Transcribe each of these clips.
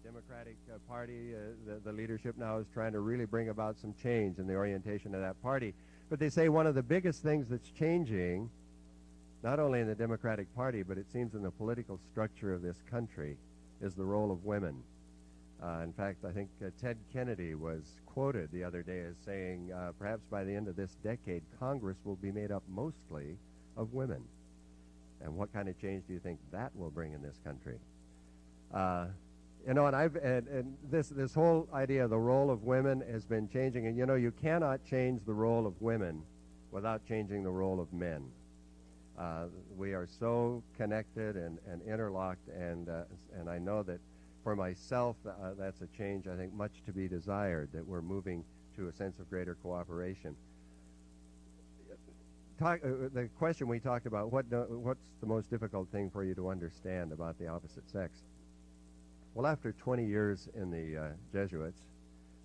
Democratic Party, the leadership now is trying to really bring about some change in the orientation of that party. But they say one of the biggest things that's changing, not only in the Democratic Party, but it seems in the political structure of this country, is the role of women. In fact, I think Ted Kennedy was quoted the other day as saying, perhaps by the end of this decade, Congress will be made up mostly of women. And what kind of change do you think that will bring in this country? You know, and this whole idea of the role of women has been changing. And you know, you cannot change the role of women without changing the role of men. We are so connected and interlocked, and I know that for myself, that's a change, I think, much to be desired, that we're moving to a sense of greater cooperation. The question we talked about, what's the most difficult thing for you to understand about the opposite sex? Well, after 20 years in the Jesuits,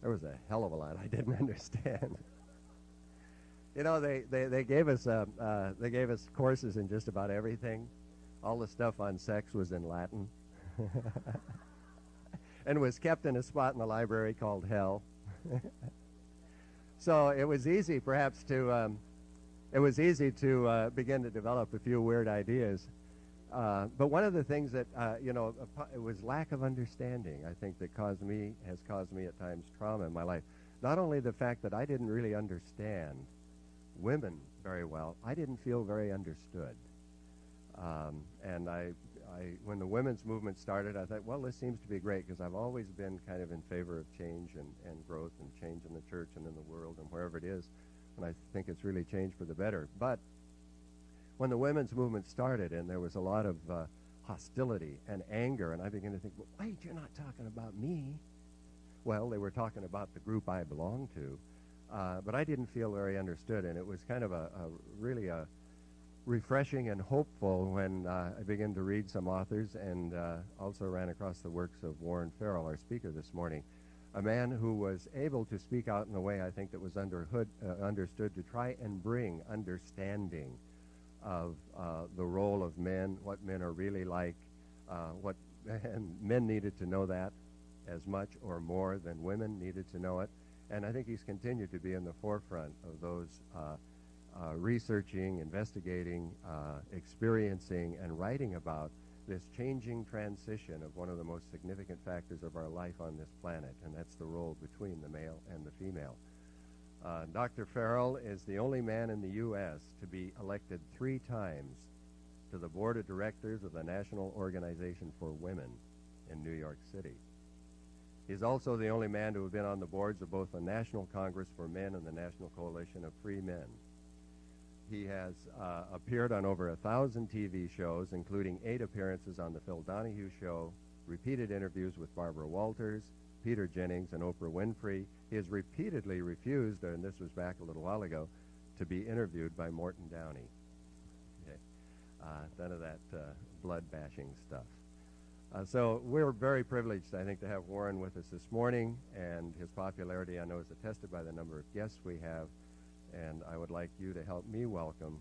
there was a hell of a lot I didn't understand. You know, they gave us courses in just about everything. All the stuff on sex was in Latin, and was kept in a spot in the library called hell. So it was easy, perhaps, to begin to develop a few weird ideas. But one of the things that you know, it was lack of understanding, I think, that has caused me at times trauma in my life. Not only the fact that I didn't really understand women very well, I didn't feel very understood. And when the women's movement started, I thought, well, this seems to be great, because I've always been kind of in favor of change and growth and change in the church and in the world and wherever it is. And I think it's really changed for the better. But when the women's movement started and there was a lot of hostility and anger, and I began to think, well, wait, you're not talking about me. Well, they were talking about the group I belonged to. But I didn't feel very understood, and it was kind of really refreshing and hopeful when I began to read some authors, and also ran across the works of Warren Farrell, our speaker this morning, a man who was able to speak out in a way, I think, that was understood to try and bring understanding of the role of men, what men are really like, and men needed to know that as much or more than women needed to know it. And I think he's continued to be in the forefront of those researching, investigating, experiencing, and writing about this changing transition of one of the most significant factors of our life on this planet, and that's the role between the male and the female. Dr. Farrell is the only man in the U.S. to be elected 3 times to the board of directors of the National Organization for Women in New York City. He's also the only man to have been on the boards of both the National Congress for Men and the National Coalition of Free Men. He has appeared on over 1,000 TV shows, including 8 appearances on The Phil Donahue Show, repeated interviews with Barbara Walters, Peter Jennings, and Oprah Winfrey. He has repeatedly refused, and this was back a little while ago, to be interviewed by Morton Downey. Okay. None of that blood-bashing stuff. So we're very privileged, I think, to have Warren with us this morning, and his popularity, I know, is attested by the number of guests we have, and I would like you to help me welcome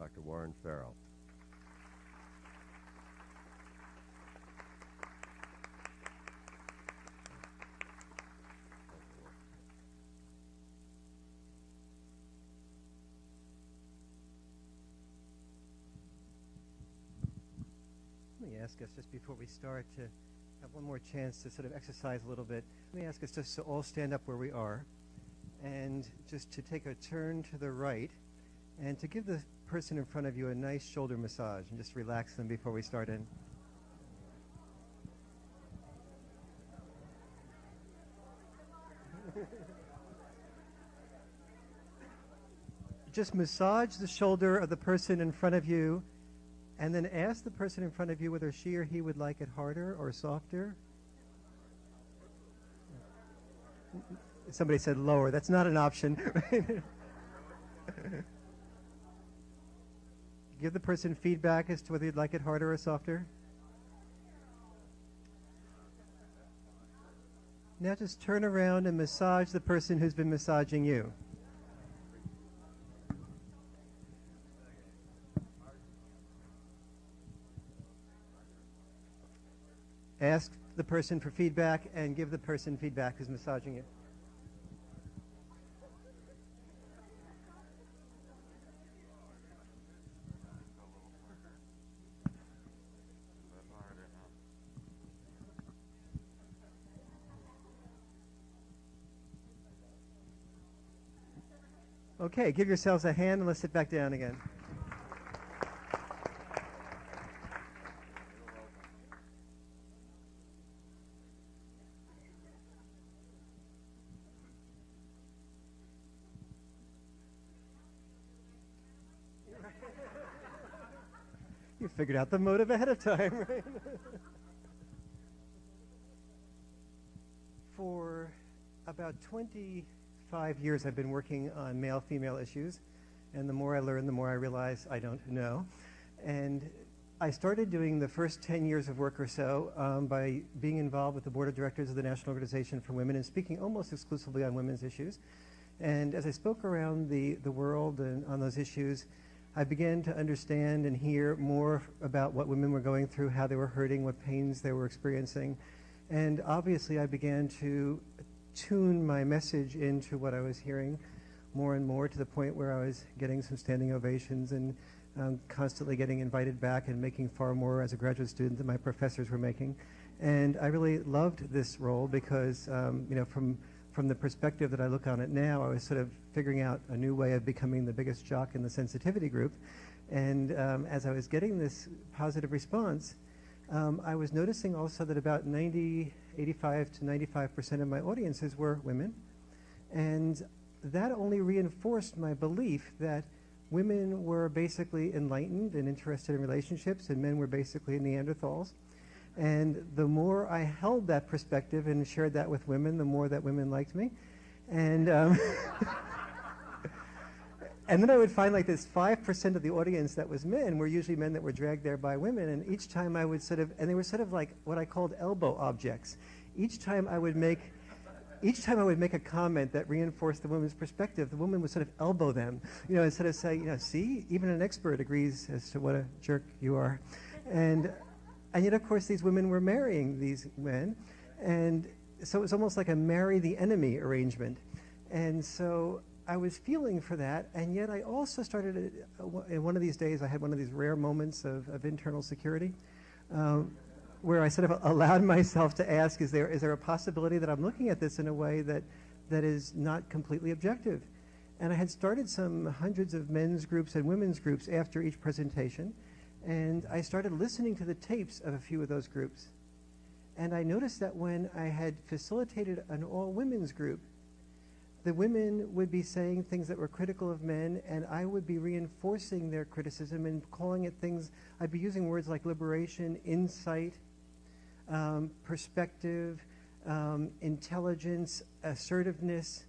Dr. Warren Farrell. Let me ask us, just before we start, to have one more chance to sort of exercise a little bit. Let me ask us just to all stand up where we are, and just to take a turn to the right, and to give the person in front of you a nice shoulder massage, and just relax them before we start in. Just massage the shoulder of the person in front of you, and then ask the person in front of you whether she or he would like it harder or softer. Somebody said lower. That's not an option. Give the person feedback as to whether you'd like it harder or softer. Now just turn around and massage the person who's been massaging you. ask the person for feedback and give the person feedback who's massaging you. Okay, give yourselves a hand and let's sit back down again. You figured out the motive ahead of time, right? For about 25 years, I've been working on male-female issues, and the more I learn, the more I realize I don't know. And I started doing the first 10 years of work or so by being involved with the board of directors of the National Organization for Women and speaking almost exclusively on women's issues. And as I spoke around the world and on those issues, I began to understand and hear more about what women were going through, how they were hurting, what pains they were experiencing. And obviously I began to tune my message into what I was hearing more and more, to the point where I was getting some standing ovations and constantly getting invited back and making far more as a graduate student than my professors were making. And I really loved this role because, you know, from the perspective that I look on it now, I was sort of figuring out a new way of becoming the biggest jock in the sensitivity group. And as I was getting this positive response, I was noticing also that about 85 to 95% of my audiences were women. And that only reinforced my belief that women were basically enlightened and interested in relationships, and men were basically Neanderthals. And the more I held that perspective and shared that with women, the more that women liked me. And and then I would find like this 5% of the audience that was men were usually men that were dragged there by women. And each time I would sort of, and they were sort of like what I called elbow objects. Each time I would make a comment that reinforced the woman's perspective, the woman would sort of elbow them, you know, instead of say, you know, see, even an expert agrees as to what a jerk you are. And yet, of course, these women were marrying these men. And so it was almost like a marry the enemy arrangement. And so I was feeling for that. And yet I also started, in one of these days, I had one of these rare moments of internal security, where I sort of allowed myself to ask, is there a possibility that I'm looking at this in a way that is not completely objective? And I had started some hundreds of men's groups and women's groups after each presentation. And I started listening to the tapes of a few of those groups. And I noticed that when I had facilitated an all-women's group, the women would be saying things that were critical of men, and I would be reinforcing their criticism and calling it things. I'd be using words like liberation, insight, perspective, intelligence, assertiveness.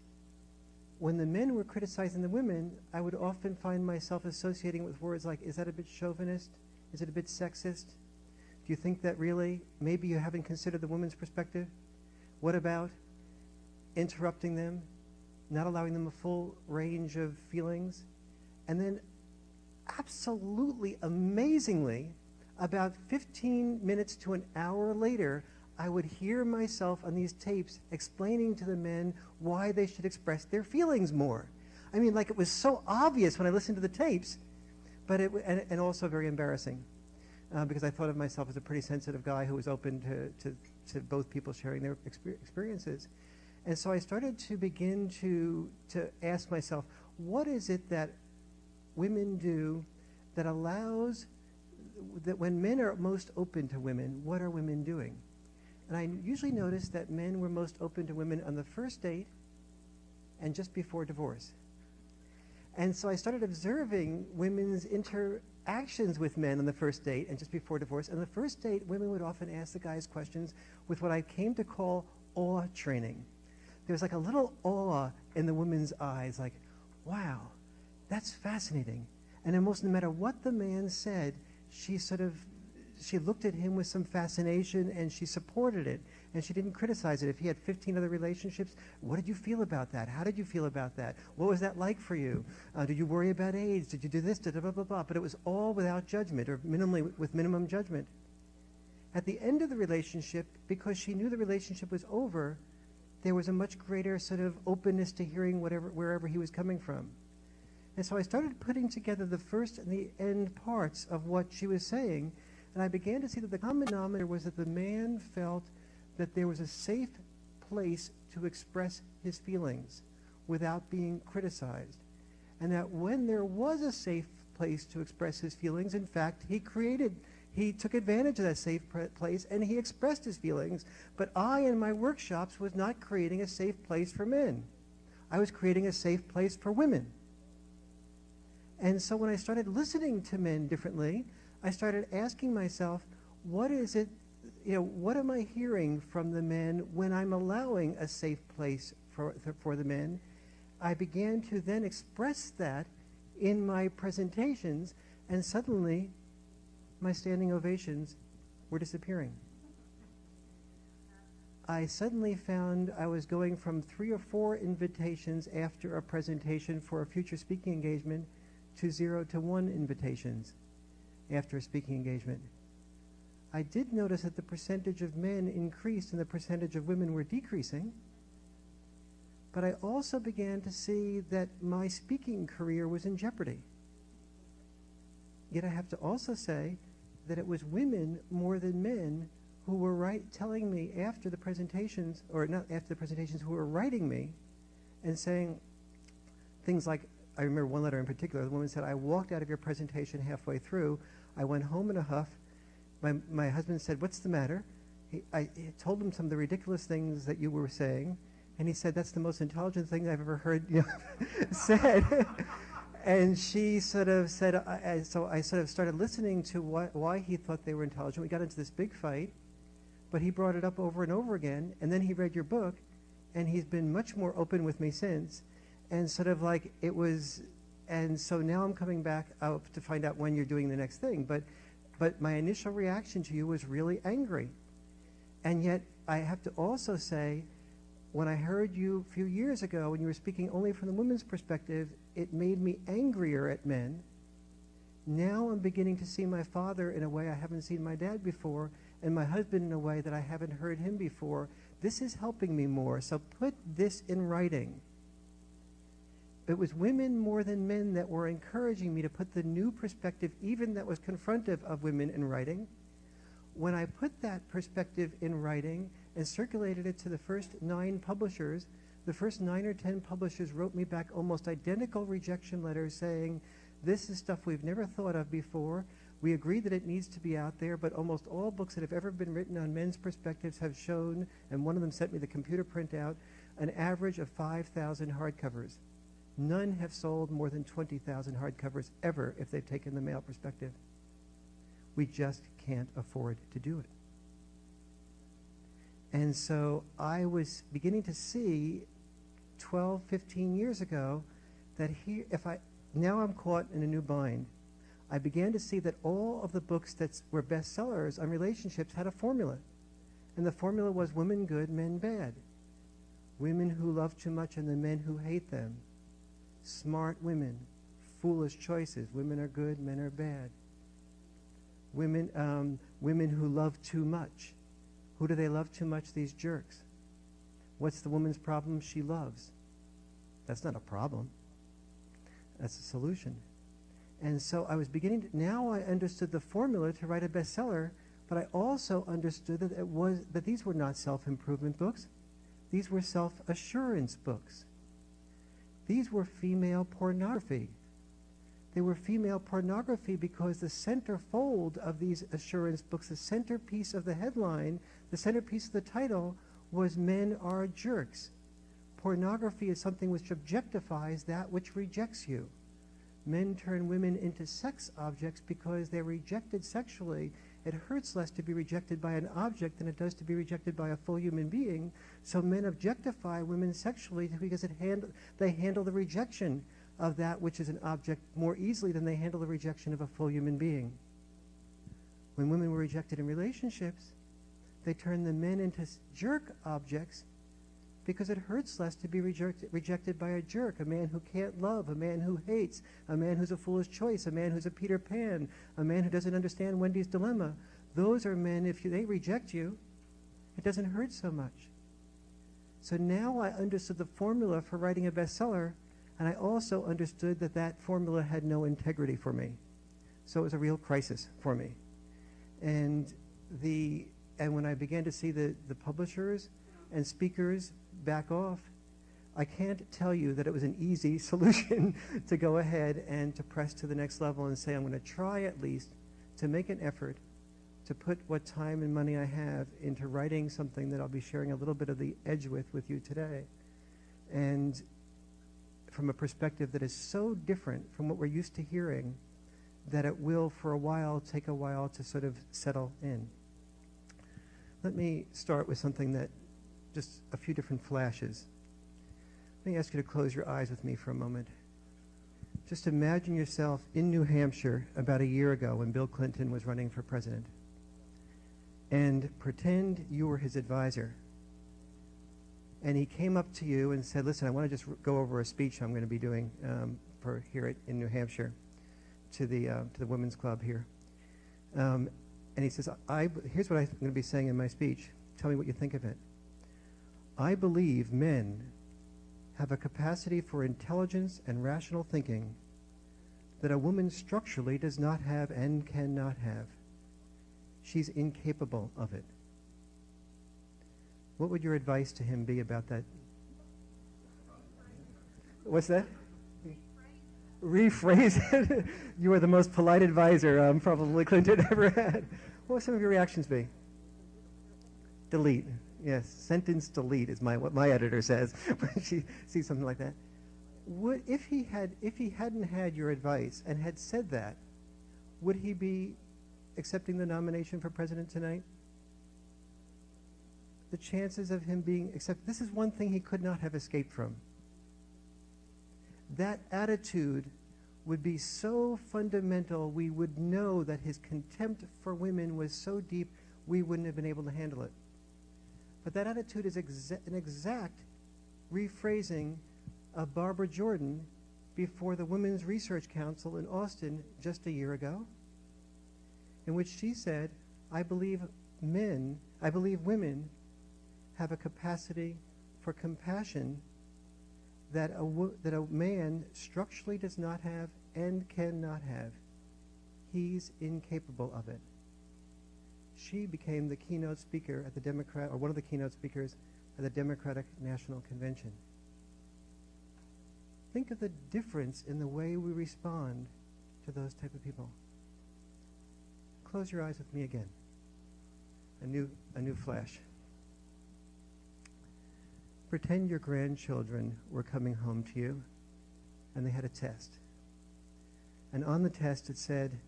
When the men were criticizing the women, I would often find myself associating with words like, is that a bit chauvinist? Is it a bit sexist? Do you think that really, maybe you haven't considered the woman's perspective? What about interrupting them, not allowing them a full range of feelings? And then absolutely amazingly, about 15 minutes to an hour later, I would hear myself on these tapes explaining to the men why they should express their feelings more. I mean, like, it was so obvious when I listened to the tapes, but and also very embarrassing, because I thought of myself as a pretty sensitive guy who was open to both people sharing their experiences. And so I started to begin to ask myself, what is it that women do that allows, that when men are most open to women, what are women doing? And I usually noticed that men were most open to women on the first date and just before divorce. And so I started observing women's interactions with men on the first date and just before divorce. And the first date, women would often ask the guys questions with what I came to call awe training. There was like a little awe in the woman's eyes, like, wow, that's fascinating. And almost no matter what the man said, she looked at him with some fascination and she supported it and she didn't criticize it. If he had 15 other relationships, what did you feel about that? How did you feel about that? What was that like for you? Did you worry about AIDS? Did you do this? Blah, blah, blah, blah. But it was all without judgment, or minimally with minimum judgment. At the end of the relationship, because she knew the relationship was over, there was a much greater sort of openness to hearing wherever he was coming from. And so I started putting together the first and the end parts of what she was saying, and I began to see that the common denominator was that the man felt that there was a safe place to express his feelings without being criticized. And that when there was a safe place to express his feelings, in fact, he took advantage of that safe place and he expressed his feelings. But I, in my workshops, was not creating a safe place for men. I was creating a safe place for women. And so when I started listening to men differently, I started asking myself, what is it, what am I hearing from the men when I'm allowing a safe place for the men? I began to then express that in my presentations, and suddenly my standing ovations were disappearing. I suddenly found I was going from 3 or 4 invitations after a presentation for a future speaking engagement to 0 to 1 invitations after a speaking engagement. I did notice that the percentage of men increased and the percentage of women were decreasing, but I also began to see that my speaking career was in jeopardy. Yet I have to also say that it was women more than men who were telling me after the presentations, or not after the presentations, who were writing me and saying things like, I remember one letter in particular, the woman said, I walked out of your presentation halfway through, I went home in a huff, my husband said, what's the matter? I told him some of the ridiculous things that you were saying, and he said, that's the most intelligent thing I've ever heard said. And she sort of said, so I sort of started listening to why he thought they were intelligent. We got into this big fight, but he brought it up over and over again, and then he read your book, and he's been much more open with me since, and sort of like it was, and so now I'm coming back to find out when you're doing the next thing, but my initial reaction to you was really angry. And yet I have to also say, when I heard you a few years ago when you were speaking only from the women's perspective, it made me angrier at men. Now I'm beginning to see my father in a way I haven't seen my dad before, and my husband in a way that I haven't heard him before. This is helping me more, so put this in writing. It was women more than men that were encouraging me to put the new perspective, even that was confrontive of women, in writing. When I put that perspective in writing and circulated it to the first 9 publishers, the first 9 or 10 publishers wrote me back almost identical rejection letters saying, this is stuff we've never thought of before. We agree that it needs to be out there, but almost all books that have ever been written on men's perspectives have shown, and one of them sent me the computer printout, an average of 5,000 hardcovers. None have sold more than 20,000 hardcovers ever if they've taken the male perspective. We just can't afford to do it. And so I was beginning to see 12, 15 years ago that now I'm caught in a new bind. I began to see that all of the books that were bestsellers on relationships had a formula. And the formula was women good, men bad. Women who love too much and the men who hate them. Smart women, foolish choices. Women are good, men are bad. Women who love too much. Who do they love too much? These jerks. What's the woman's problem? She loves. That's not a problem. That's a solution. And so I was now I understood the formula to write a bestseller, but I also understood that these were not self-improvement books. These were self-assurance books. These were female pornography. They were female pornography because the centerfold of these assurance books, the centerpiece of the headline, the centerpiece of the title, was men are jerks. Pornography is something which objectifies that which rejects you. Men turn women into sex objects because they're rejected sexually. It hurts less to be rejected by an object than it does to be rejected by a full human being. So men objectify women sexually because they handle the rejection of that which is an object more easily than they handle the rejection of a full human being. When women were rejected in relationships, they turned the men into jerk objects because it hurts less to be rejected by a jerk, a man who can't love, a man who hates, a man who's a foolish choice, a man who's a Peter Pan, a man who doesn't understand Wendy's dilemma. Those are men, if they reject you, it doesn't hurt so much. So now I understood the formula for writing a bestseller, and I also understood that that formula had no integrity for me. So it was a real crisis for me. And when I began to see the publishers and speakers back off, I can't tell you that it was an easy solution to go ahead and to press to the next level and say, I'm going to try at least to make an effort to put what time and money I have into writing something that I'll be sharing a little bit of the edge with you today. And from a perspective that is so different from what we're used to hearing that it will, for a while, take a while to sort of settle in. Let me start with something that, just a few different flashes. Let me ask you to close your eyes with me for a moment. Just imagine yourself in New Hampshire about a year ago when Bill Clinton was running for president. And pretend you were his advisor. And he came up to you and said, listen, I want to just go over a speech I'm going to be doing for here in New Hampshire to the Women's Club here. And he says, here's what I'm going to be saying in my speech. Tell me what you think of it. I believe men have a capacity for intelligence and rational thinking that a woman structurally does not have and cannot have. She's incapable of it. What would your advice to him be about that? What's that? Rephrase it. You are the most polite advisor probably Clinton ever had. What would some of your reactions be? Delete. Yes, sentence delete is what my editor says when she sees something like that. If he hadn't had your advice and had said that, would he be accepting the nomination for president tonight? The chances of him being accepted, this is one thing he could not have escaped from. That attitude would be so fundamental, we would know that his contempt for women was so deep, we wouldn't have been able to handle it. But that attitude is an exact rephrasing of Barbara Jordan before the Women's Research Council in Austin just a year ago, in which she said, I believe women have a capacity for compassion that a man structurally does not have and cannot have. He's incapable of it. She became the keynote speaker at the one of the keynote speakers at the Democratic National Convention. Think of the difference in the way we respond to those type of people. Close your eyes with me again. A new flash. Pretend your grandchildren were coming home to you and they had a test. And on the test it said,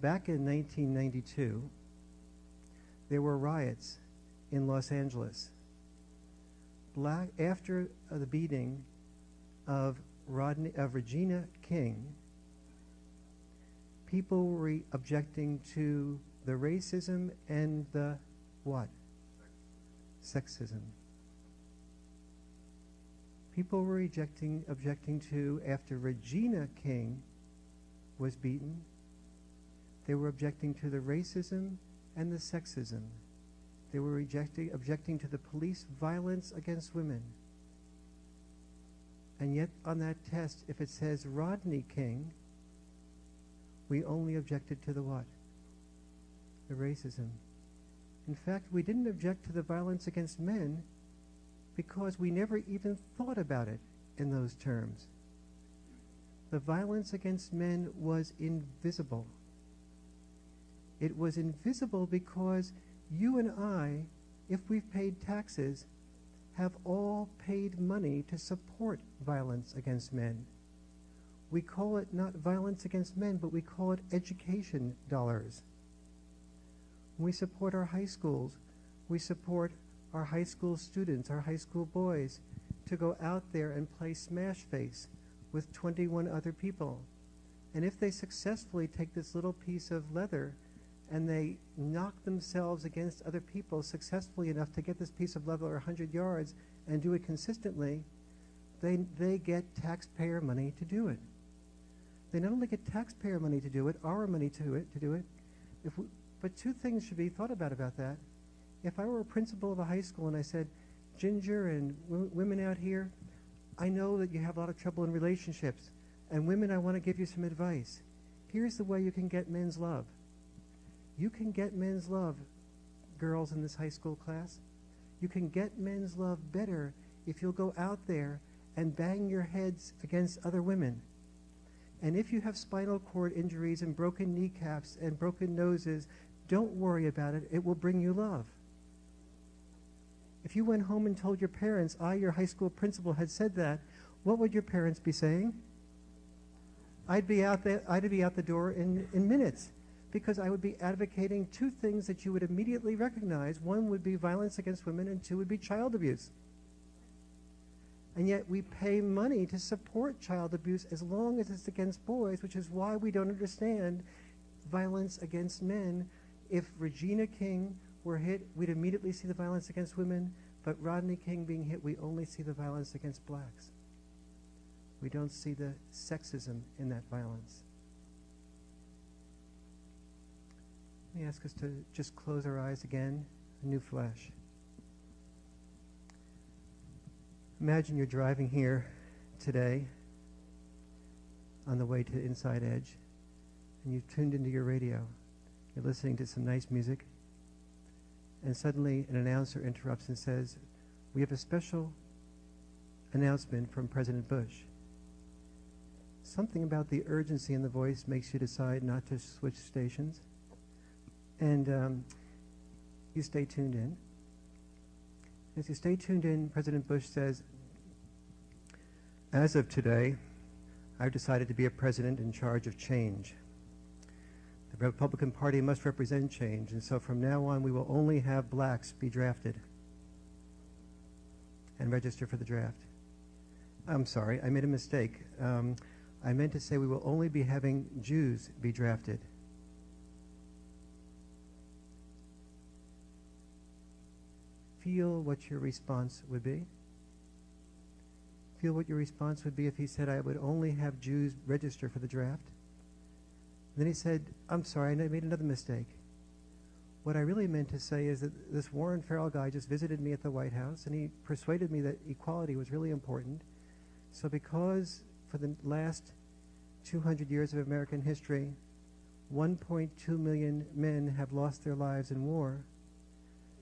back in 1992, there were riots in Los Angeles. After the beating of Regina King, people were objecting to the racism and the what? Sexism. People were objecting to, after Regina King was beaten, they were objecting to the racism and the sexism. They were objecting to the police violence against women. And yet on that test, if it says Rodney King, we only objected to the what? The racism. In fact, we didn't object to the violence against men because we never even thought about it in those terms. The violence against men was invisible. It was invisible because you and I, if we've paid taxes, have all paid money to support violence against men. We call it not violence against men, but we call it education dollars. When we support our high schools, we support our high school students, our high school boys, to go out there and play Smash Face with 21 other people. And if they successfully take this little piece of leather and they knock themselves against other people successfully enough to get this piece of leather 100 yards and do it consistently, they get taxpayer money to do it. They not only get taxpayer money to do it, our money to do it. But two things should be thought about that. If I were a principal of a high school and I said, Ginger and women out here, I know that you have a lot of trouble in relationships. And women, I want to give you some advice. Here's the way you can get men's love. You can get men's love, girls in this high school class. You can get men's love better if you'll go out there and bang your heads against other women. And if you have spinal cord injuries and broken kneecaps and broken noses, don't worry about it. It will bring you love. If you went home and told your parents, I, your high school principal, had said that, what would your parents be saying? I'd be out the door in minutes, because I would be advocating two things that you would immediately recognize. One would be violence against women, and two would be child abuse. And yet we pay money to support child abuse as long as it's against boys, which is why we don't understand violence against men. If Regina King were hit, we'd immediately see the violence against women, but Rodney King being hit, we only see the violence against blacks. We don't see the sexism in that violence. Let me ask us to just close our eyes again, a new flash. Imagine you're driving here today on the way to Inside Edge, and you've tuned into your radio. You're listening to some nice music, and suddenly an announcer interrupts and says, we have a special announcement from President Bush. Something about the urgency in the voice makes you decide not to switch stations, and you stay tuned in. As you stay tuned in, President Bush says, as of today, I've decided to be a president in charge of change. The Republican Party must represent change, and so from now on we will only have blacks be drafted and register for the draft. I'm sorry, I made a mistake. I meant to say we will only be having Jews be drafted. Feel what your response would be. Feel what your response would be if he said, I would only have Jews register for the draft. And then he said, I'm sorry, I made another mistake. What I really meant to say is that this Warren Farrell guy just visited me at the White House, and he persuaded me that equality was really important. So because for the last 200 years of American history, 1.2 million men have lost their lives in war,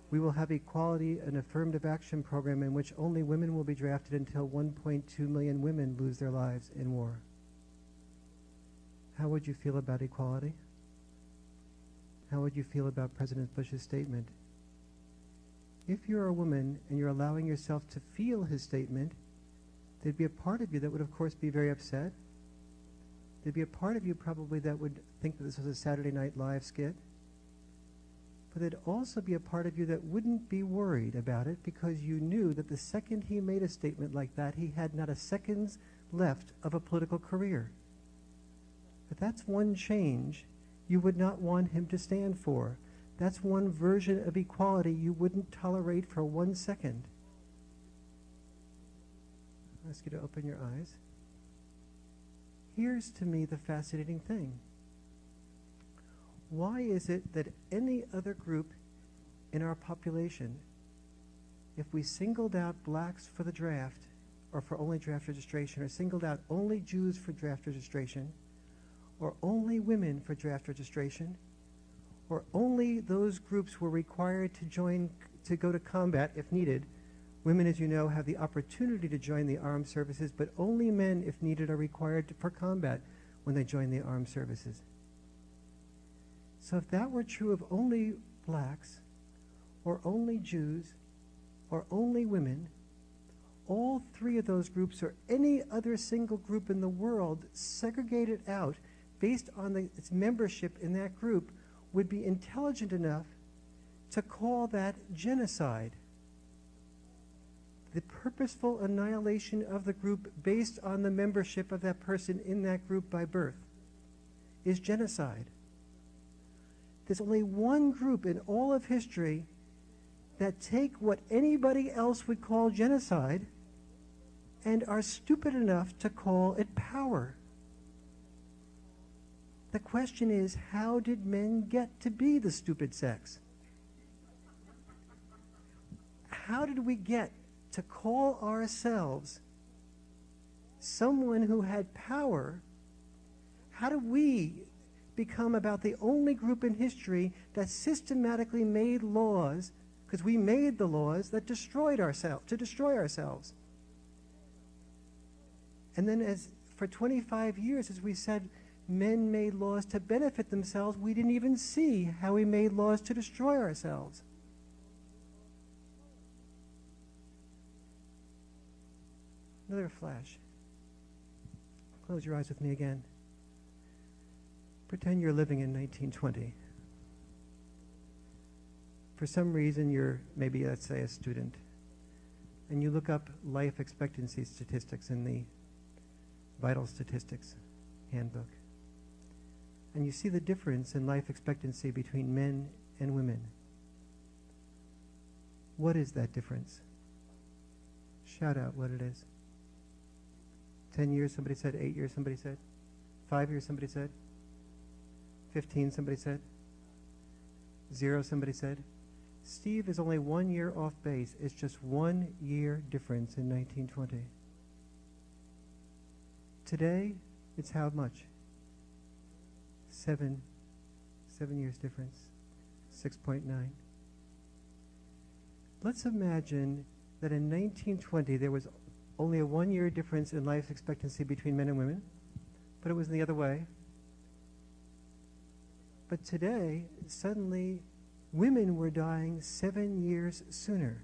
we will have equality, an affirmative action program in which only women will be drafted until 1.2 million women lose their lives in war. How would you feel about equality? How would you feel about President Bush's statement? If you're a woman and you're allowing yourself to feel his statement, there'd be a part of you that would, of course, be very upset. There'd be a part of you probably that would think that this was a Saturday Night Live skit. But there'd also be a part of you that wouldn't be worried about it, because you knew that the second he made a statement like that, he had not a second's left of a political career. But that's one change you would not want him to stand for. That's one version of equality you wouldn't tolerate for 1 second. I'll ask you to open your eyes. Here's to me the fascinating thing. Why is it that any other group in our population, if we singled out blacks for the draft, or for only draft registration, or singled out only Jews for draft registration, or only women for draft registration, or only those groups were required to go to combat if needed? Women, as you know, have the opportunity to join the armed services, but only men, if needed, are required for combat when they join the armed services. So if that were true of only blacks, or only Jews, or only women, all three of those groups, or any other single group in the world, segregated out based on its membership in that group, would be intelligent enough to call that genocide. The purposeful annihilation of the group based on the membership of that person in that group by birth is genocide. There's only one group in all of history that take what anybody else would call genocide and are stupid enough to call it power. The question is, how did men get to be the stupid sex? How did we get to call ourselves someone who had power? How did we become about the only group in history that systematically made laws, because we made the laws that destroy ourselves? And then for 25 years, as we said, men made laws to benefit themselves. We didn't even see how we made laws to destroy ourselves. Another flash. Close your eyes with me again. Pretend you're living in 1920. For some reason, you're maybe, let's say, a student, and you look up life expectancy statistics in the Vital Statistics Handbook. And you see the difference in life expectancy between men and women. What is that difference? Shout out what it is. 10 years, somebody said. 8 years, somebody said. 5 years, somebody said. 15, somebody said. 0, somebody said. Steve is only 1 year off base. It's just 1 year difference in 1920. Today, it's how much? 7 years difference. 6.9. Let's imagine that in 1920 there was only a 1 year difference in life expectancy between men and women, but it was the other way. But today, suddenly, women were dying 7 years sooner.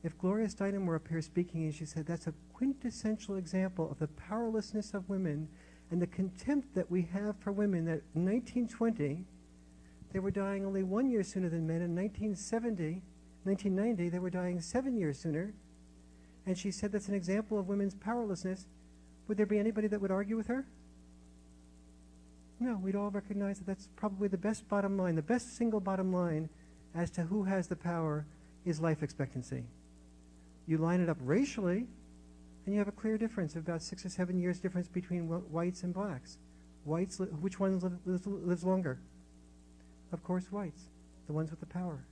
If Gloria Steinem were up here speaking and she said that's a quintessential example of the powerlessness of women and the contempt that we have for women, that in 1920, they were dying only 1 year sooner than men. In 1990, they were dying 7 years sooner. And she said that's an example of women's powerlessness. Would there be anybody that would argue with her? No, we'd all recognize that that's probably the best bottom line, the best single bottom line as to who has the power is life expectancy. You line it up racially, and you have a clear difference of about 6 or 7 years difference between whites and blacks. Whites, which one lives longer? Of course, whites, the ones with the power.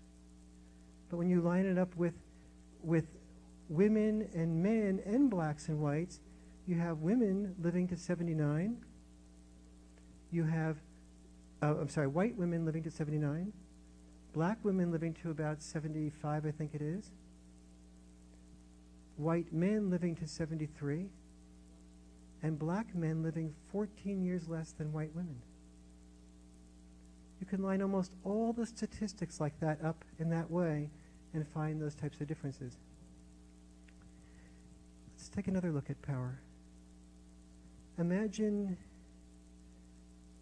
But when you line it up with women and men and blacks and whites, you have women living to 79. You have, white women living to 79. Black women living to about 75, I think it is. White men living to 73. And black men living 14 years less than white women. You can line almost all the statistics like that up in that way and find those types of differences. Let's take another look at power. Imagine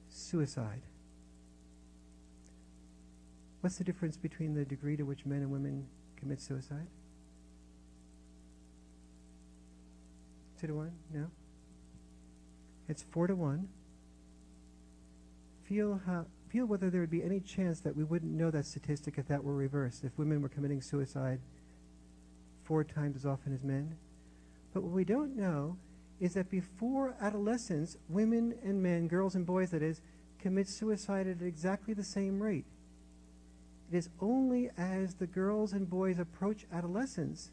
suicide. What's the difference between the degree to which men and women commit suicide? 2 to 1? No? It's 4 to 1. Feel whether there would be any chance that we wouldn't know that statistic if that were reversed, if women were committing suicide 4 times as often as men. But what we don't know is that before adolescence, women and men, girls and boys that is, commit suicide at exactly the same rate. It is only as the girls and boys approach adolescence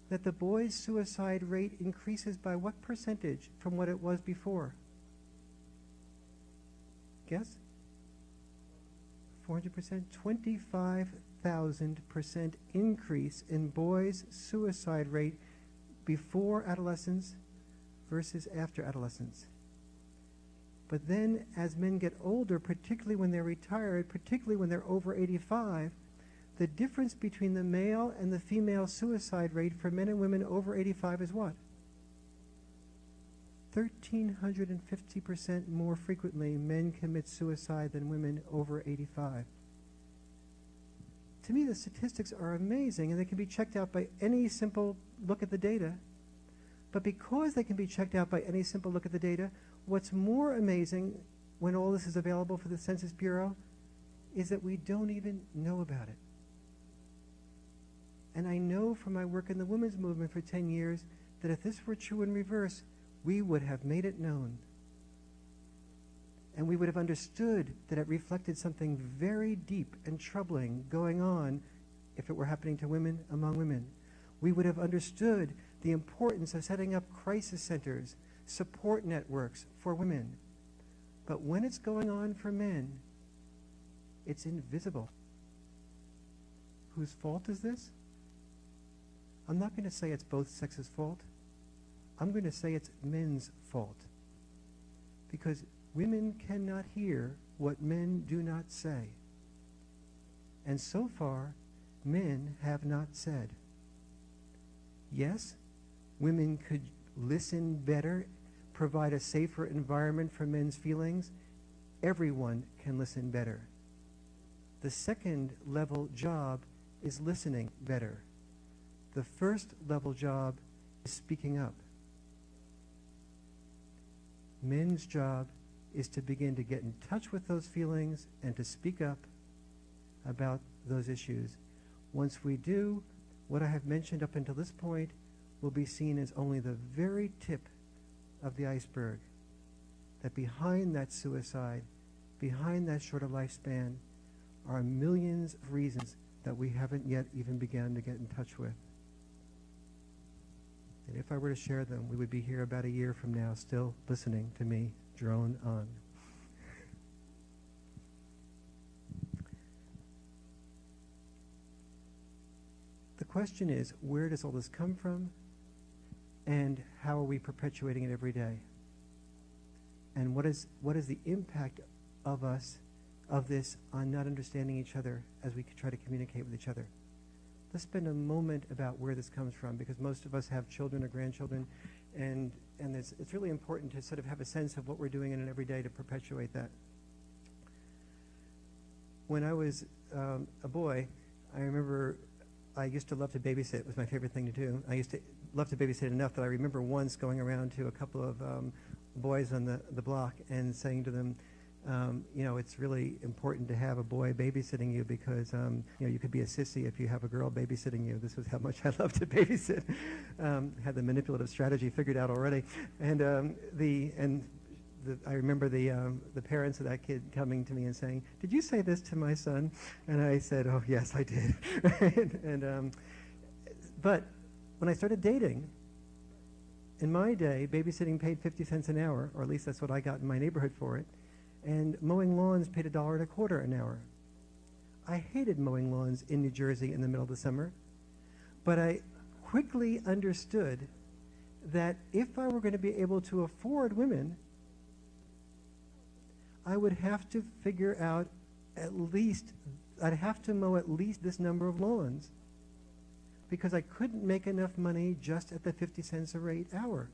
that the boys' suicide rate increases by what percentage from what it was before? Guess? 400%, 25,000% increase in boys' suicide rate before adolescence versus after adolescence. But then as men get older, particularly when they're retired, particularly when they're over 85, the difference between the male and the female suicide rate for men and women over 85 is what? 1,350% more frequently men commit suicide than women over 85. To me, the statistics are amazing, and they can be checked out by any simple look at the data. But because they can be checked out by any simple look at the data, what's more amazing when all this is available for the Census Bureau is that we don't even know about it. And I know from my work in the women's movement for 10 years that if this were true in reverse, we would have made it known. And we would have understood that it reflected something very deep and troubling going on if it were happening to women among women. We would have understood the importance of setting up crisis centers, support networks for women. But when it's going on for men, it's invisible. Whose fault is this? I'm not going to say it's both sexes' fault. I'm going to say it's men's fault. Because women cannot hear what men do not say. And so far, men have not said. Yes, women could listen better, provide a safer environment for men's feelings. Everyone can listen better. The second level job is listening better. The first level job is speaking up. Men's job is to begin to get in touch with those feelings and to speak up about those issues. Once we do, what I have mentioned up until this point will be seen as only the very tip of the iceberg. That behind that suicide, behind that shorter lifespan, are millions of reasons that we haven't yet even begun to get in touch with. And if I were to share them, we would be here about a year from now still listening to me drone on. The question is, where does all this come from? And how are we perpetuating it every day? And what is the impact of this on not understanding each other as we try to communicate with each other? Let's spend a moment about where this comes from, because most of us have children or grandchildren, and it's really important to sort of have a sense of what we're doing in an everyday to perpetuate that. When I was a boy, I remember I used to love to babysit. It was my favorite thing to do. I used to love to babysit enough that I remember once going around to a couple of boys on the block and saying to them, it's really important to have a boy babysitting you because, you could be a sissy if you have a girl babysitting you. This was how much I loved to babysit. Had the manipulative strategy figured out already. And I remember the parents of that kid coming to me and saying, "Did you say this to my son?" And I said, "Oh, yes, I did." But when I started dating, in my day, babysitting paid 50 cents an hour, or at least that's what I got in my neighborhood for it. And mowing lawns paid $1.25 an hour. I hated mowing lawns in New Jersey in the middle of the summer, but I quickly understood that if I were going to be able to afford women, I would have to figure out I'd have to mow at least this number of lawns, because I couldn't make enough money just at the 50 cents a rate hour.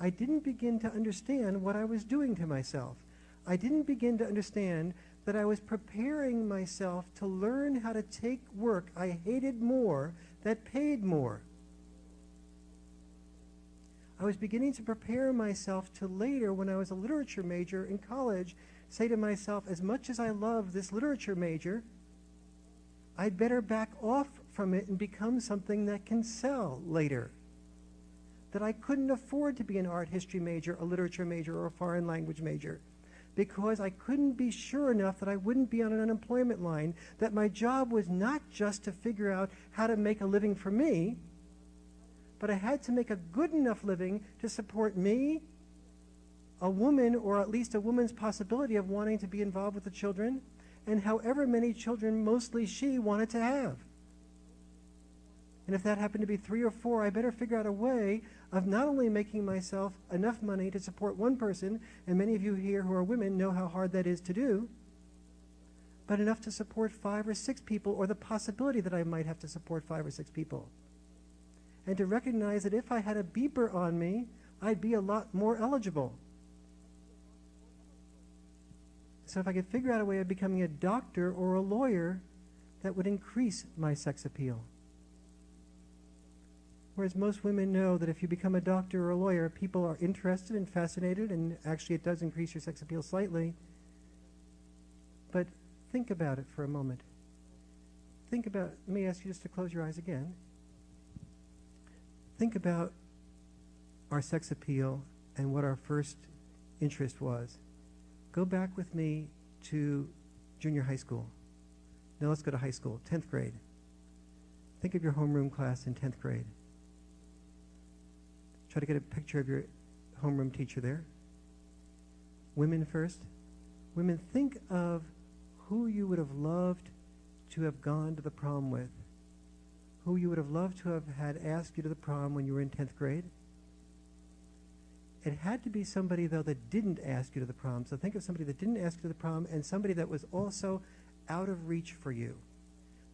I didn't begin to understand what I was doing to myself. I didn't begin to understand that I was preparing myself to learn how to take work I hated more that paid more. I was beginning to prepare myself to later, when I was a literature major in college, say to myself, as much as I love this literature major, I'd better back off from it and become something that can sell later. That I couldn't afford to be an art history major, a literature major, or a foreign language major, because I couldn't be sure enough that I wouldn't be on an unemployment line, that my job was not just to figure out how to make a living for me, but I had to make a good enough living to support me, a woman, or at least a woman's possibility of wanting to be involved with the children, and however many children, mostly she, wanted to have. And if that happened to be 3 or 4, I better figure out a way of not only making myself enough money to support one person, and many of you here who are women know how hard that is to do, but enough to support 5 or 6 people, or the possibility that I might have to support 5 or 6 people. And to recognize that if I had a beeper on me, I'd be a lot more eligible. So if I could figure out a way of becoming a doctor or a lawyer, that would increase my sex appeal. Whereas most women know that if you become a doctor or a lawyer, people are interested and fascinated, and actually it does increase your sex appeal slightly. But think about it for a moment. Let me ask you just to close your eyes again. Think about our sex appeal and what our first interest was. Go back with me to junior high school. Now let's go to high school, 10th grade. Think of your homeroom class in 10th grade. Try to get a picture of your homeroom teacher there. Women first. Women, think of who you would have loved to have gone to the prom with. Who you would have loved to have had asked you to the prom when you were in 10th grade. It had to be somebody, though, that didn't ask you to the prom. So think of somebody that didn't ask you to the prom and somebody that was also out of reach for you.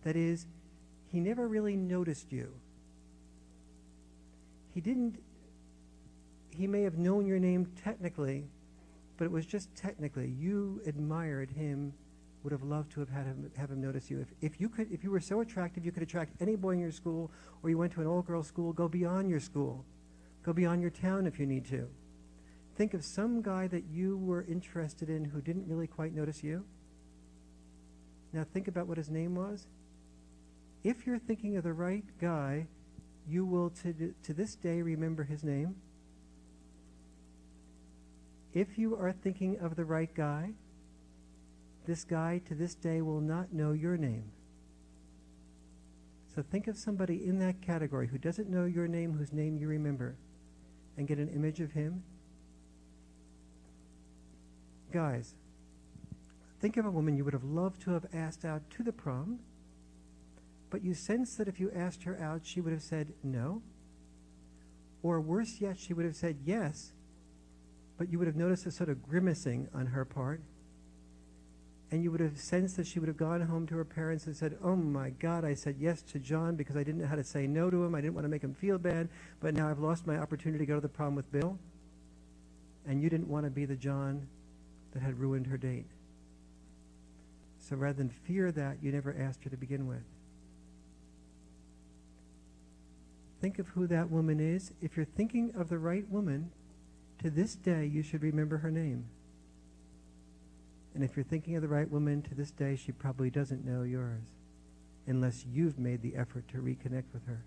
That is, he never really noticed you. He may have known your name technically, but it was just technically. You admired him, would have loved to have have him notice you. If you were so attractive, you could attract any boy in your school, or you went to an all-girls school, go beyond your school. Go beyond your town if you need to. Think of some guy that you were interested in who didn't really quite notice you. Now think about what his name was. If you're thinking of the right guy, you will to this day remember his name. If you are thinking of the right guy, this guy to this day will not know your name. So think of somebody in that category who doesn't know your name, whose name you remember, and get an image of him. Guys, think of a woman you would have loved to have asked out to the prom, but you sense that if you asked her out, she would have said no. Or worse yet, she would have said yes, but you would have noticed a sort of grimacing on her part. And you would have sensed that she would have gone home to her parents and said, oh my God, I said yes to John because I didn't know how to say no to him. I didn't want to make him feel bad, but now I've lost my opportunity to go to the prom with Bill. And you didn't want to be the John that had ruined her date. So rather than fear that, you never asked her to begin with. Think of who that woman is. If you're thinking of the right woman, to this day you should remember her name. And if you're thinking of the right woman, to this day she probably doesn't know yours, unless you've made the effort to reconnect with her.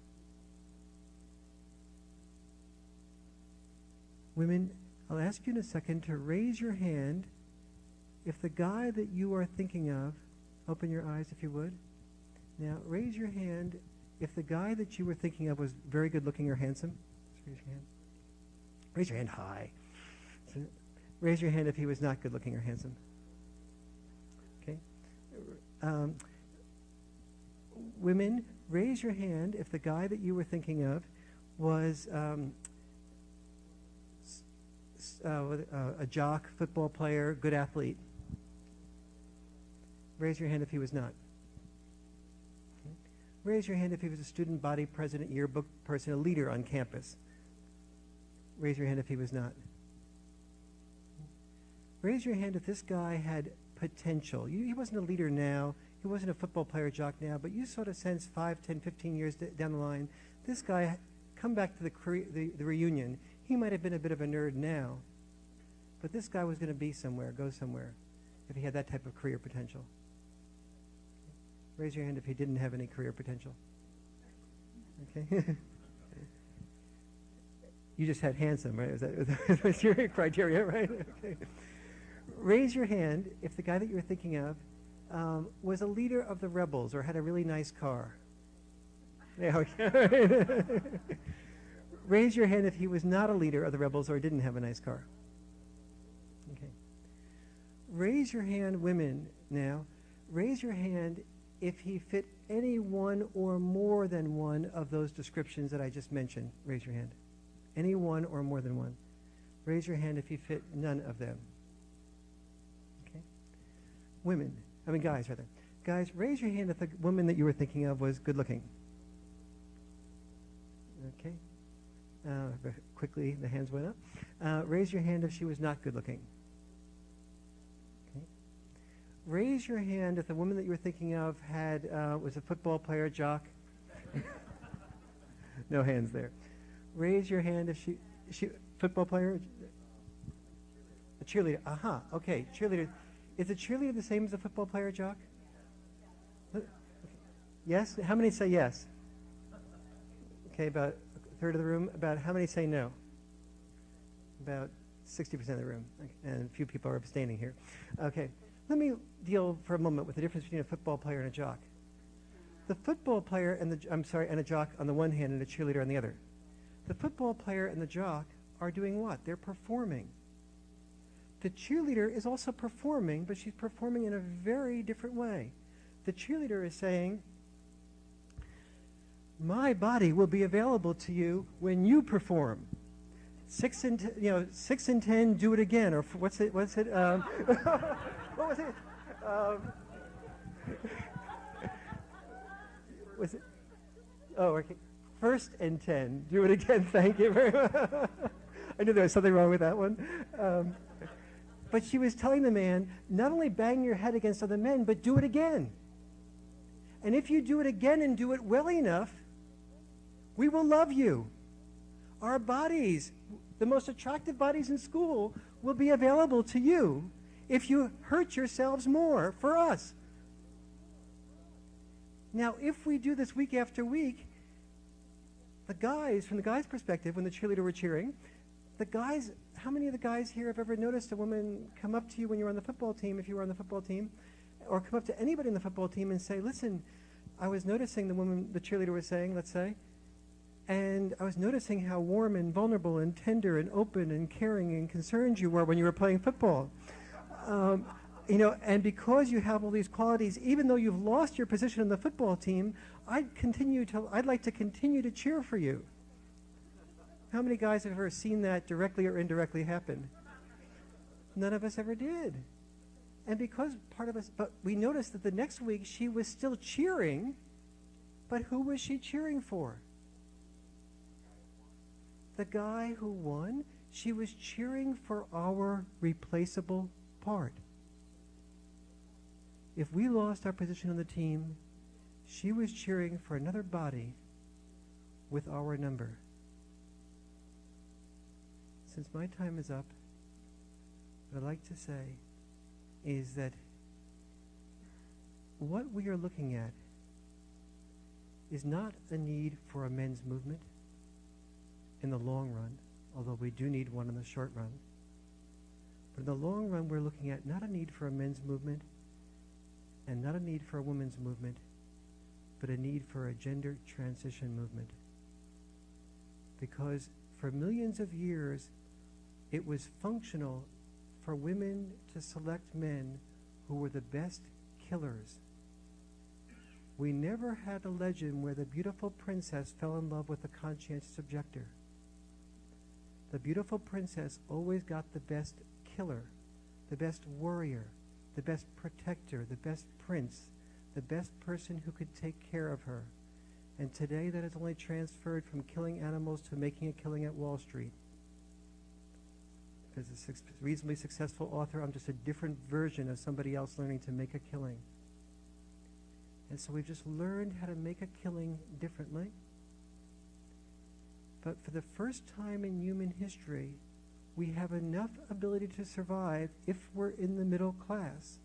Women, I'll ask you in a second to raise your hand if the guy that you are thinking of, open your eyes if you would. Now, raise your hand if the guy that you were thinking of was very good looking or handsome. Just raise your hand. Raise your hand high. So, raise your hand if he was not good looking or handsome. Okay. Women, raise your hand if the guy that you were thinking of was a jock, football player, good athlete. Raise your hand if he was not. Okay. Raise your hand if he was a student body president, yearbook person, a leader on campus. Raise your hand if he was not. Raise your hand if this guy had potential. He wasn't a leader now. He wasn't a football player jock now, but you sort of sense 5, 10, 15 years down the line, this guy, come back to the reunion, he might have been a bit of a nerd now, but this guy was going to be somewhere, go somewhere, if he had that type of career potential. Raise your hand if he didn't have any career potential. Okay. You just had handsome, right? Was your criteria, right? Okay. Raise your hand if the guy that you were thinking of was a leader of the rebels or had a really nice car. Yeah, okay. Raise your hand if he was not a leader of the rebels or didn't have a nice car. Okay. Raise your hand, women, now. Raise your hand if he fit any one or more than one of those descriptions that I just mentioned. Raise your hand. Any one or more than one. Raise your hand if he fit none of them. Okay. Women, guys, rather. Guys, raise your hand if the woman that you were thinking of was good looking. Okay. Quickly, the hands went up. Raise your hand if she was not good looking. Okay. Raise your hand if the woman that you were thinking of was a football player, jock. No hands there. Raise your hand if she football player, a cheerleader. Aha. Okay, cheerleader. Is a cheerleader the same as a football player, jock? Okay. Yes. How many say yes? Okay, about a third of the room. About how many say no? About 60% of the room, and a few people are abstaining here. Okay, let me deal for a moment with the difference between a football player and a jock. The football player and and a jock on the one hand and a cheerleader on the other. The football player and the jock are doing what? They're performing. The cheerleader is also performing, but she's performing in a very different way. The cheerleader is saying, my body will be available to you when you perform. 6 and 10, do it again. Or what's it? What was it? Was it? Oh, okay. 1st and 10, do it again. Thank you very much. I knew there was something wrong with that one. But she was telling the man, not only bang your head against other men, but do it again. And if you do it again and do it well enough, we will love you. Our bodies, the most attractive bodies in school, will be available to you if you hurt yourselves more for us. Now, if we do this week after week, the guys, from the guys' perspective, when the cheerleader were cheering, the guys, how many of the guys here have ever noticed a woman come up to you when you're on the football team, if you were on the football team, or come up to anybody in the football team and say, listen, I was noticing the woman, the cheerleader was saying, let's say, and I was noticing how warm and vulnerable and tender and open and caring and concerned you were when you were playing football. And because you have all these qualities, even though you've lost your position in the football team, I'd like to continue to cheer for you. How many guys have ever seen that directly or indirectly happen? None of us ever did. And because but we noticed that the next week she was still cheering, but who was she cheering for? The guy who won. She was cheering for our replaceable part. If we lost our position on the team, she was cheering for another body with our number. Since my time is up, what I'd like to say is that what we are looking at is not a need for a men's movement in the long run, although we do need one in the short run. But in the long run, we're looking at not a need for a men's movement and not a need for a women's movement, but a need for a gender transition movement. Because for millions of years, it was functional for women to select men who were the best killers. We never had a legend where the beautiful princess fell in love with the conscientious objector. The beautiful princess always got the best killer, the best warrior, the best protector, the best prince, the best person who could take care of her. And today that has only transferred from killing animals to making a killing at Wall Street. As a reasonably successful author, I'm just a different version of somebody else learning to make a killing. And so we've just learned how to make a killing differently. But for the first time in human history, we have enough ability to survive if we're in the middle class,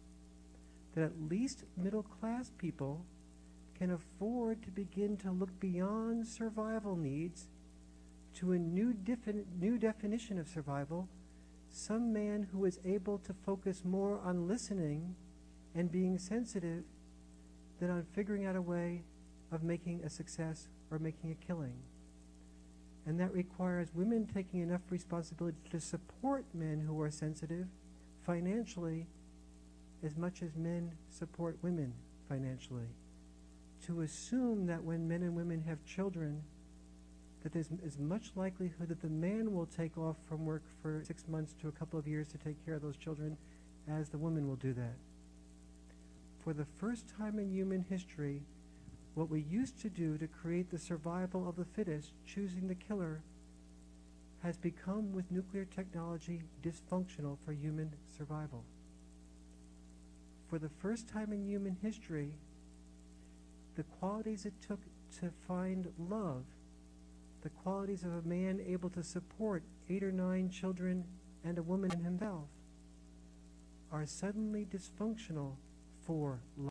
that at least middle class people can afford to begin to look beyond survival needs to a new definition of survival, some man who is able to focus more on listening and being sensitive than on figuring out a way of making a success or making a killing. And that requires women taking enough responsibility to support men who are sensitive financially as much as men support women financially. To assume that when men and women have children, that there's as much likelihood that the man will take off from work for 6 months to a couple of years to take care of those children as the woman will do that. For the first time in human history, what we used to do to create the survival of the fittest, choosing the killer, has become, with nuclear technology, dysfunctional for human survival. For the first time in human history, the qualities it took to find love, the qualities of a man able to support 8 or 9 children and a woman himself, are suddenly dysfunctional for love.